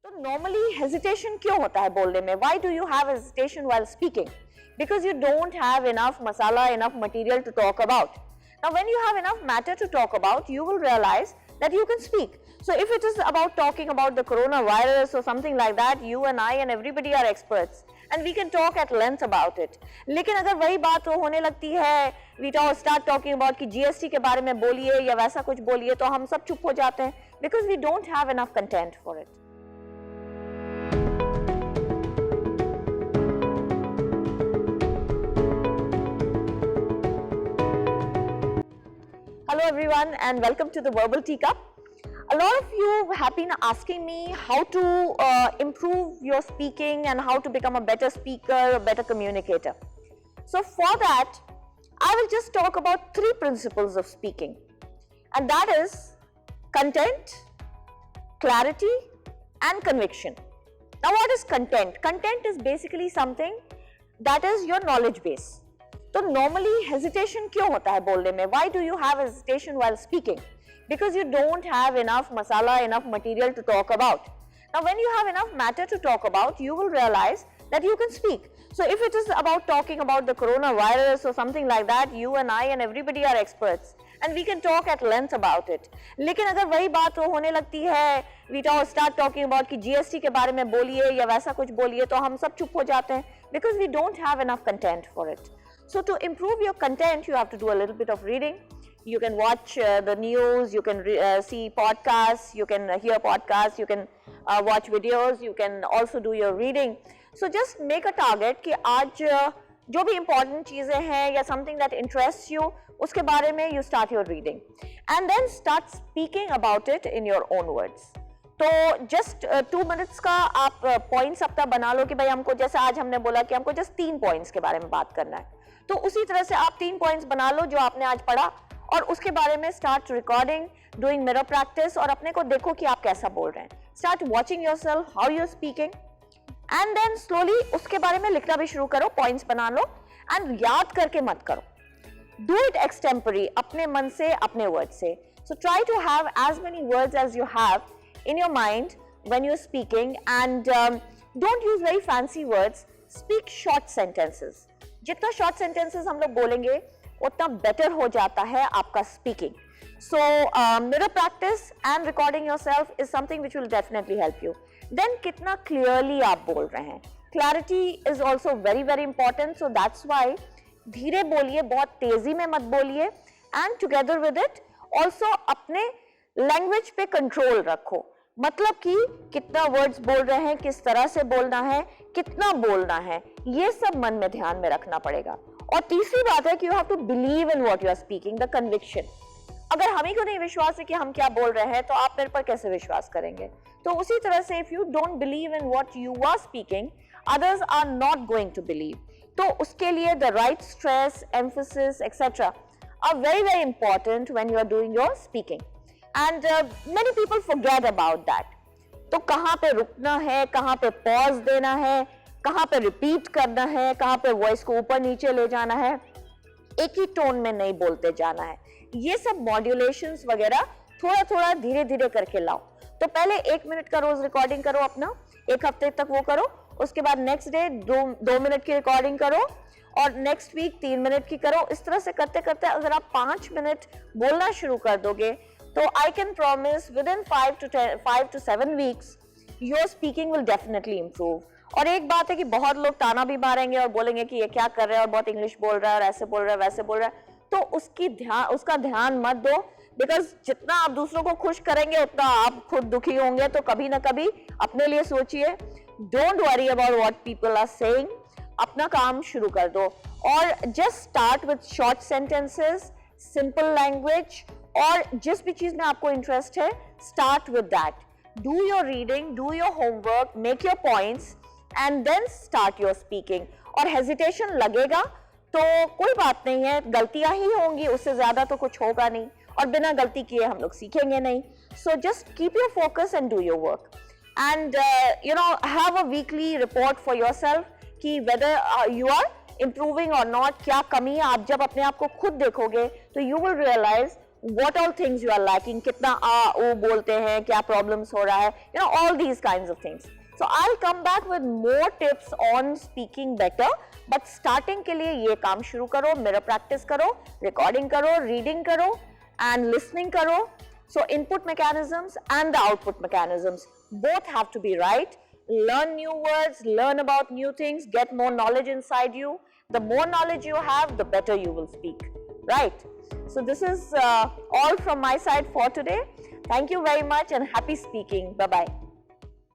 तो normally hesitation क्यों होता है बोलने में? Why do you have hesitation while speaking? Because you don't have enough masala, enough material to talk about. Now when you have enough matter to talk about, you will realize that you can speak. So if it is about talking about the coronavirus or something like that, you and I and everybody are experts and we can talk at length about it. लेकिन अगर वही बात होने लगती है, we start talking about कि GST के बारे में बोलिए या वैसा कुछ बोलिए, तो हम सब चुप हो जाते हैं because we don't have enough content for it. Hello everyone and welcome to the Verbal Teacup. A lot of you have been asking me how to improve your speaking and how to become a better speaker, a better communicator. So for that, I will just talk about 3 principles of speaking, and that is content, clarity and conviction. Now what is content? Content is basically something that is your knowledge base. तो normally hesitation क्यों होता है बोलने में? Why do you have hesitation while speaking? Because you don't have enough masala, enough material to talk about. Now when you have enough matter to talk about, you will realize that you can speak. So if it is about talking about the coronavirus or something like that, you and I and everybody are experts and we can talk at length about it. लेकिन अगर वही बात होने लगती है, we start talking about कि GST के बारे में बोलिए या वैसा कुछ बोलिए, तो हम सब चुप हो जाते हैं because we don't have enough content for it. So to improve your content, you have to do a little bit of reading. You can watch the news, you can see podcasts, you can hear podcasts, you can watch videos, you can also do your reading. So just make a target कि आज जो भी important चीज़ें हैं या something that interests you, उसके बारे में you start your reading. And then start speaking about it in your own words. तो जस्ट 2 मिनट्स का आप पॉइंट्स अपना बना लो कि भाई हमको, जैसे आज हमने बोला कि हमको जस्ट 3 पॉइंट्स के बारे में बात करना है, तो उसी तरह से आप 3 पॉइंट्स बना लो जो आपने आज पढ़ा और उसके बारे में start recording, doing mirror practice और अपने को देखो कि आप कैसा बोल रहे हैं. Start watching yourself how you are speaking and then slowly उसके बारे में लिखना भी शुरू करो, पॉइंट्स बना लो एंड याद करके मत करो. डू इट एक्सटेम्परी, अपने मन से, अपने वर्ड से. So try to have as many words as you have in your mind when you're speaking and don't use very fancy words. Speak short sentences. जितना short sentences हम लोग बोलेंगे उतना better हो जाता है आपका speaking. So mirror practice and recording yourself is something which will definitely help you. Then कितना clearly आप बोल रहे हैं. Clarity is also very very important. So that's why धीरे बोलिए, बहुत तेजी में मत बोलिए and together with it also अपने लैंग्वेज पे कंट्रोल रखो. मतलब कि कितना वर्ड्स बोल रहे हैं, किस तरह से बोलना है, कितना बोलना है, ये सब मन में ध्यान में रखना पड़ेगा. और तीसरी बात है कि you have to believe in what you are speaking, the conviction. अगर हम ही को नहीं विश्वास है कि हम क्या बोल रहे हैं तो आप मेरे पर कैसे विश्वास करेंगे? तो उसी तरह से if you don't believe in what you are speaking, others are not going to believe. तो उसके लिए the right stress, emphasis etcetera are very very important when you are doing your speaking. And many people forget about that. तो कहाँ पे रुकना है, कहाँ पे पॉज देना है, कहाँ पे रिपीट करना है, कहाँ पे वॉइस को ऊपर नीचे ले जाना है, एक ही टोन में नहीं बोलते जाना है. ये सब मॉड्यूलेशंस वगैरह थोड़ा थोड़ा धीरे धीरे करके लाओ. तो पहले 1 मिनट का रोज रिकॉर्डिंग करो अपना, 1 हफ्ते तक वो करो. उसके बाद नेक्स्ट डे 2 मिनट की रिकॉर्डिंग करो और नेक्स्ट वीक 3 मिनट की करो. इस तरह से करते करते अगर आप 5 मिनट बोलना शुरू कर दोगे तो I can promise within 5 to 7 weeks your speaking will definitely improve. और एक बात है कि बहुत लोग ताना भी मारेंगे और बोलेंगे कि ये क्या कर रहे हैं और बहुत इंग्लिश बोल रहा है और ऐसे बोल रहा है वैसे बोल रहा है, तो उसका ध्यान मत दो. बिकॉज जितना आप दूसरों को खुश करेंगे उतना आप खुद दुखी होंगे. तो कभी ना कभी अपने लिए सोचिए. Don't worry about what people are saying. अपना काम शुरू कर दो और just start with short sentences, simple language, और जिस भी चीज में आपको इंटरेस्ट है start with that. Do your reading, do your homework, make your points and then start your speaking. और हेजिटेशन लगेगा तो कोई बात नहीं है, गलतियां ही होंगी, उससे ज्यादा तो कुछ होगा नहीं और बिना गलती किए हम लोग सीखेंगे नहीं. So just keep your focus and do your work and have a weekly report for yourself कि whether you are improving or not, क्या कमी है. आप जब अपने आप को खुद देखोगे तो you will realize what all things you are lacking, कितना ओ बोलते हैं, क्या problems हो रहा है, all these kinds of things. So I'll come back with more tips on speaking better, but starting के लिए ये काम शुरू करो, mirror practice करो, recording करो, reading करो and listening करो. So input mechanisms and the output mechanisms both have to be right. Learn new words, learn about new things, get more knowledge inside you. The more knowledge you have, the better you will speak, right? So this is all from my side for today. Thank you very much and happy speaking. Bye-bye.